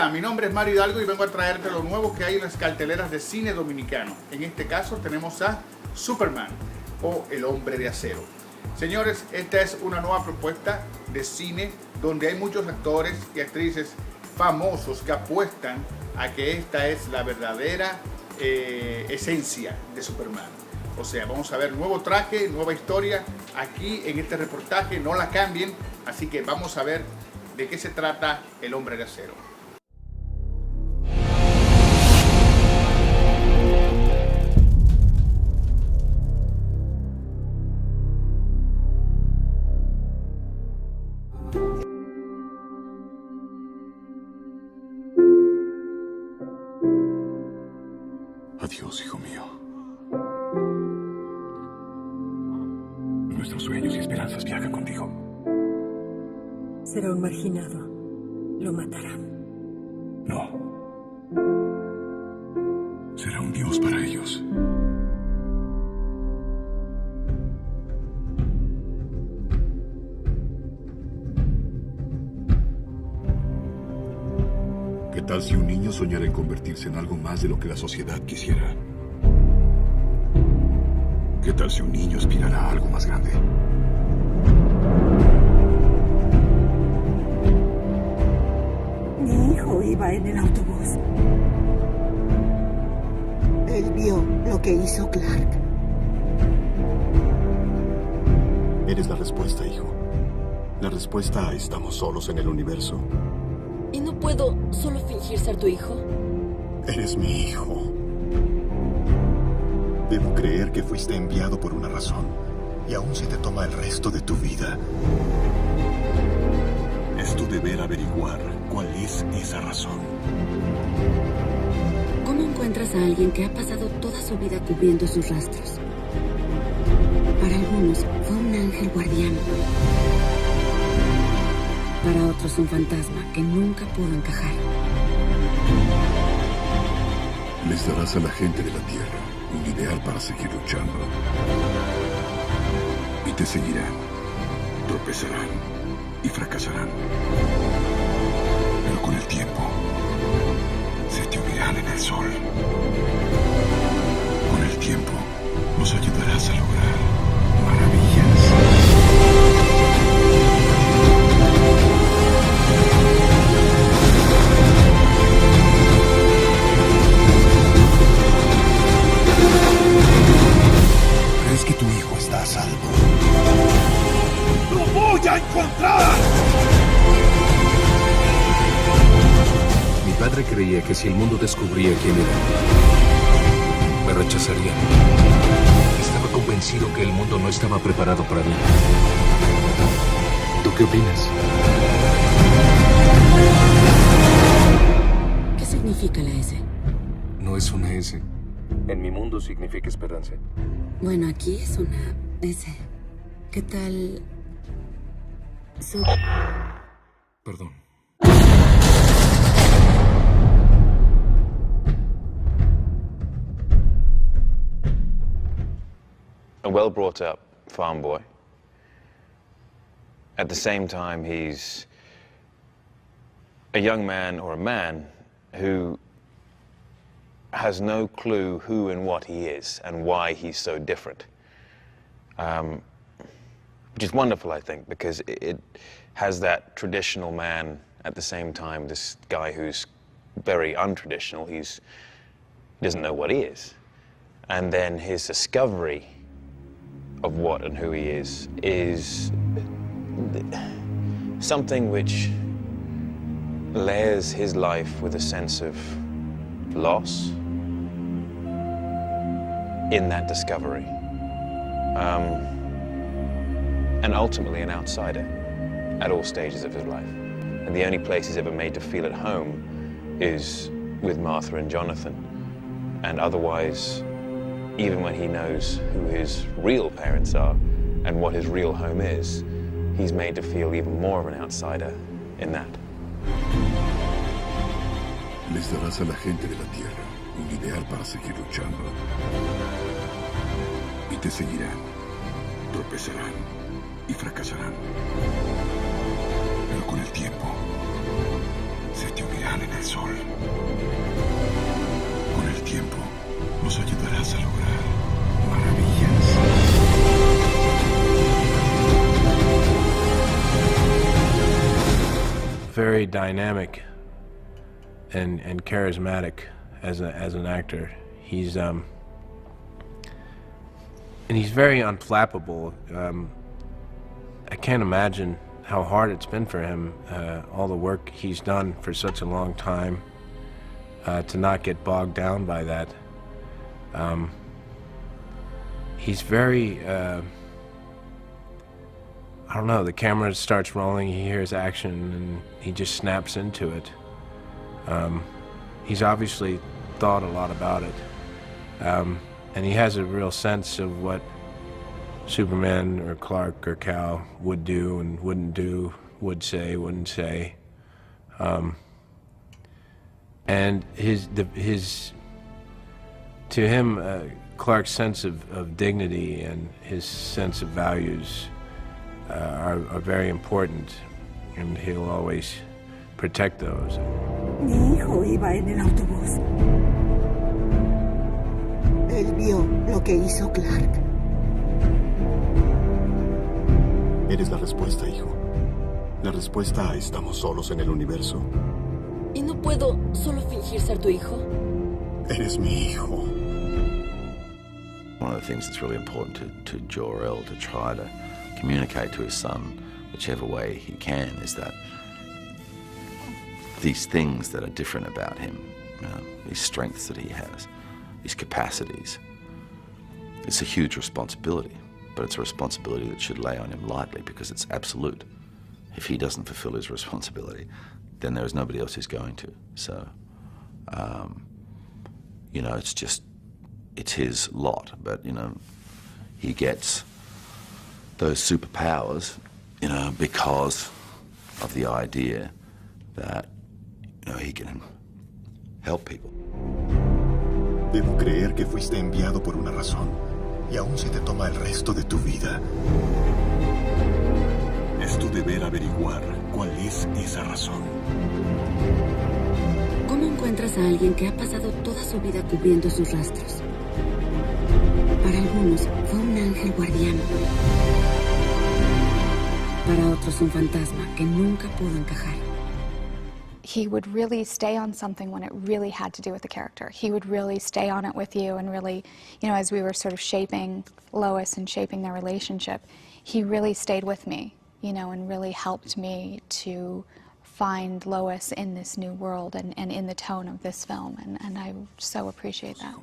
Hola, mi nombre es Mario Hidalgo y vengo a traerte lo nuevo que hay en las carteleras de cine dominicano. En este caso tenemos a Superman o El Hombre de Acero. Señores, esta es una nueva propuesta de cine donde hay muchos actores y actrices famosos que apuestan a que esta es la verdadera esencia de Superman. O sea, vamos a ver nuevo traje, nueva historia aquí en este reportaje, no la cambien, así que vamos a ver de qué se trata El Hombre de Acero. Adiós, hijo mío. Nuestros sueños y esperanzas viajan contigo. Será un marginado. Lo matarán. No. Será un dios para ellos. ¿Qué tal si un niño soñara en convertirse en algo más de lo que la sociedad quisiera? ¿Qué tal si un niño aspirara a algo más grande? Mi hijo iba en el autobús. Él vio lo que hizo Clark. Eres la respuesta, hijo. La respuesta a estamos solos en el universo. ¿Y no puedo solo fingir ser tu hijo? Eres mi hijo. Debo creer que fuiste enviado por una razón y aún se te toma el resto de tu vida. Es tu deber averiguar cuál es esa razón. ¿Cómo encuentras a alguien que ha pasado toda su vida cubriendo sus rastros? Para algunos fue un ángel guardián. Para otros un fantasma que nunca pudo encajar. Les darás a la gente de la Tierra un ideal para seguir luchando. Y te seguirán, tropezarán y fracasarán. Pero con el tiempo, se te unirán en el sol. Con el tiempo, nos ayudarás a lograr maravillas. ¿Crees que tu hijo está a salvo? ¡Lo voy a encontrar! Mi padre creía que si el mundo descubría quién era, me rechazaría. Estaba convencido que el mundo no estaba preparado para mí. ¿Tú qué opinas? ¿Qué significa la S? No es una S. En mi mundo significa esperanza. Bueno, aquí es una S. ¿Qué tal? Perdón. A well-brought-up farm boy. At the same time, he's a young man or a man who has no clue who and what he is and why he's so different. Which is wonderful, I think, because it has that traditional man at the same time, this guy who's very untraditional. He doesn't know what he is. And then his discovery of what and who he is something which layers his life with a sense of loss in that discovery. And ultimately an outsider at all stages of his life. And the only place he's ever made to feel at home is with Martha and Jonathan. And otherwise, even when he knows who his real parents are and what his real home is, he's made to feel even more of an outsider in that. Les darás a la gente de la Tierra un ideal para seguir luchando. Y te seguirán, tropezarán y fracasarán. Pero con el tiempo, se te unirán en el sol. Con el tiempo, nos ayudarás a lograr maravillas. Very dynamic and charismatic as an actor. He's and he's very unflappable. I can't imagine how hard it's been for him, all the work he's done for such a long time, to not get bogged down by that. He's very, I don't know, the camera starts rolling, he hears action, and he just snaps into it. He's obviously thought a lot about it. And he has a real sense of what Superman or Clark or Cal would do and wouldn't do, would say, wouldn't say. And to him, Clark's sense of dignity and his sense of values are very important, and he'll always protect those. Mi hijo iba en el autobús. Él vio lo que hizo Clark. Eres la respuesta, hijo. La respuesta a estamos solos en el universo. ¿Y no puedo solo fingir ser tu hijo? Eres mi hijo. One of the things that's really important to Jor-El to try to communicate to his son, whichever way he can, is that these things that are different about him, these strengths that he has, these capacities, it's a huge responsibility, but it's a responsibility that should lay on him lightly because it's absolute. If he doesn't fulfill his responsibility, then there is nobody else who's going to. So, it's his lot, but, he gets those superpowers, because of the idea that, he can help people. Debo creer que fuiste enviado por una razón y aún se te toma el resto de tu vida. Es tu deber averiguar cuál es esa razón. ¿Cómo encuentras a alguien que ha pasado toda su vida cubriendo sus rastros? Para algunos fue un ángel guardián. Para otros un fantasma que nunca pudo encajar. He would really stay on something when it really had to do with the character. He would really stay on it with you and really, as we were sort of shaping Lois and shaping their relationship, he really stayed with me, and really helped me to find Lois in this new world and in the tone of this film, and I so appreciate that.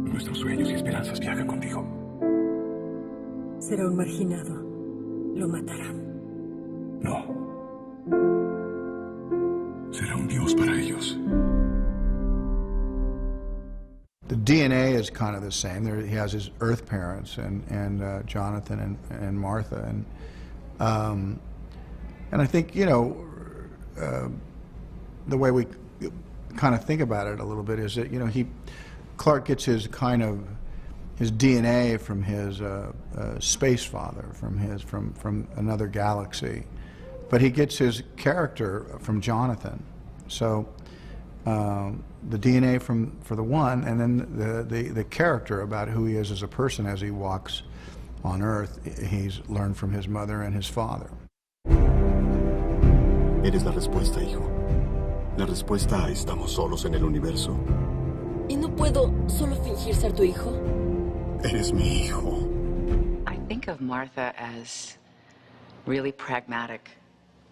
Nuestros sueños y esperanzas viajan contigo. Será un marginado. Lo matarán. No. Será un dios para ellos. The DNA is kind of the same. He has his Earth parents and Jonathan and Martha, and I think the way we kind of think about it a little bit is that Clark gets his DNA from his space father, from another galaxy, but he gets his character from Jonathan. So the DNA for the one, and then the character about who he is as a person as he walks on Earth, he's learned from his mother and his father. Eres la respuesta, hijo. La respuesta a estamos solos en el universo. ¿Y no puedo solo fingir ser tu hijo? Eres mi hijo. I think of Martha as really pragmatic.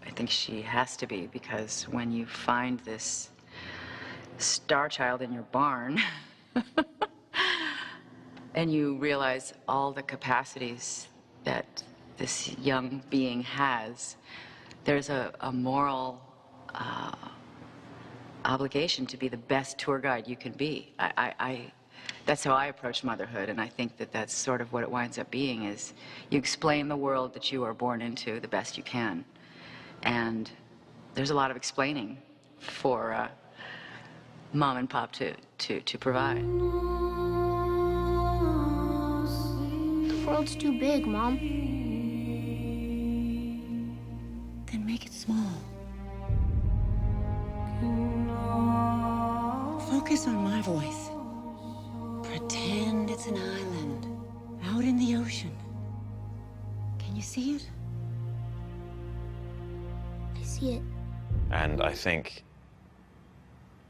I think she has to be, because when you find this star child in your barn and you realize all the capacities that this young being has, there's a moral obligation to be the best tour guide you can be. That's how I approach motherhood, and I think that that's sort of what it winds up being, is you explain the world that you are born into the best you can. And there's a lot of explaining for Mom and Pop to provide. The world's too big, Mom. make it small. Focus on my voice. Pretend it's an island out in the ocean. Can you see it? I see it. And I think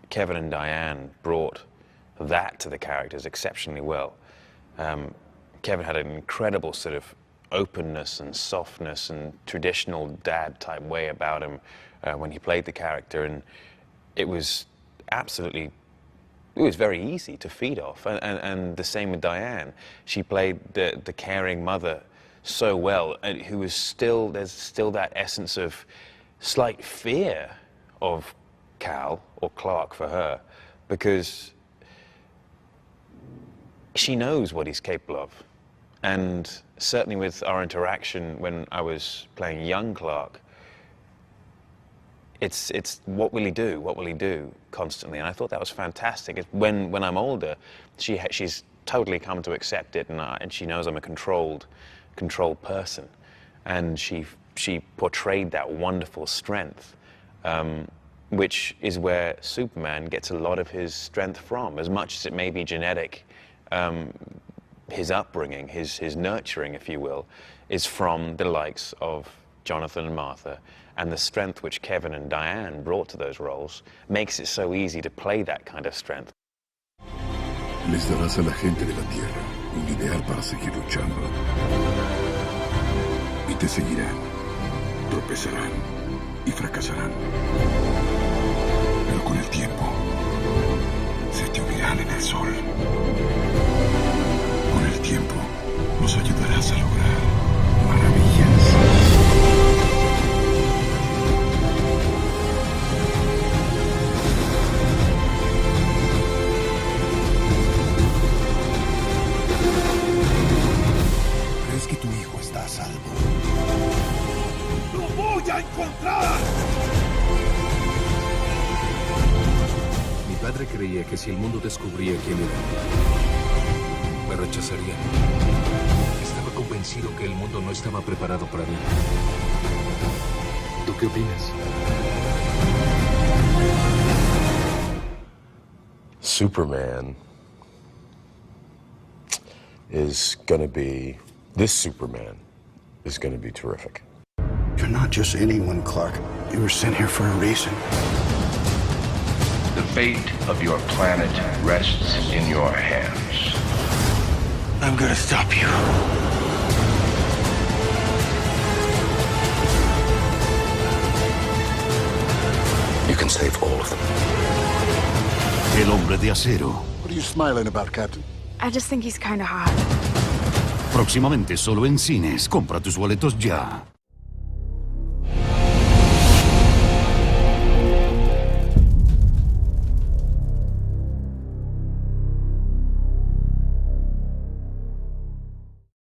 Kevin and Diane brought that to the characters exceptionally well. Kevin had an incredible sort of openness and softness and traditional dad type way about him when he played the character, and it was very easy to feed off. And the same with Diane. She played the caring mother so well, and who was there's still that essence of slight fear of Cal, or Clark for her, because she knows what he's capable of. And certainly with our interaction when I was playing young Clark, it's what will he do? What will he do? Constantly. And I thought that was fantastic. When I'm older, she's totally come to accept it, and she knows I'm a controlled person. And she portrayed that wonderful strength, which is where Superman gets a lot of his strength from, as much as it may be genetic. His upbringing, his nurturing, if you will, is from the likes of Jonathan and Martha, and the strength which Kevin and Diane brought to those roles makes it so easy to play that kind of strength. Les darás a la gente de la Tierra un ideal para seguir luchando. Y te seguirán, tropezarán y fracasarán. Pero con el tiempo, se te unirán en el sol. Con el tiempo, nos ayudarás a lograr maravillas. ¿Crees que tu hijo está a salvo? ¡Lo voy a encontrar! Mi padre creía que si el mundo descubría quién era, me rechazaría. Estaba convencido que el mundo no estaba preparado para mí. ¿Tú qué opinas? Superman is going to be, this Superman is going to be terrific. You're not just anyone, Clark. You were sent here for a reason. The fate of your planet rests in your hands. I'm gonna stop you. You can save all of them. El Hombre de Acero. What are you smiling about, Captain? I just think he's kind of hot. Próximamente solo en cines. Compra tus boletos ya.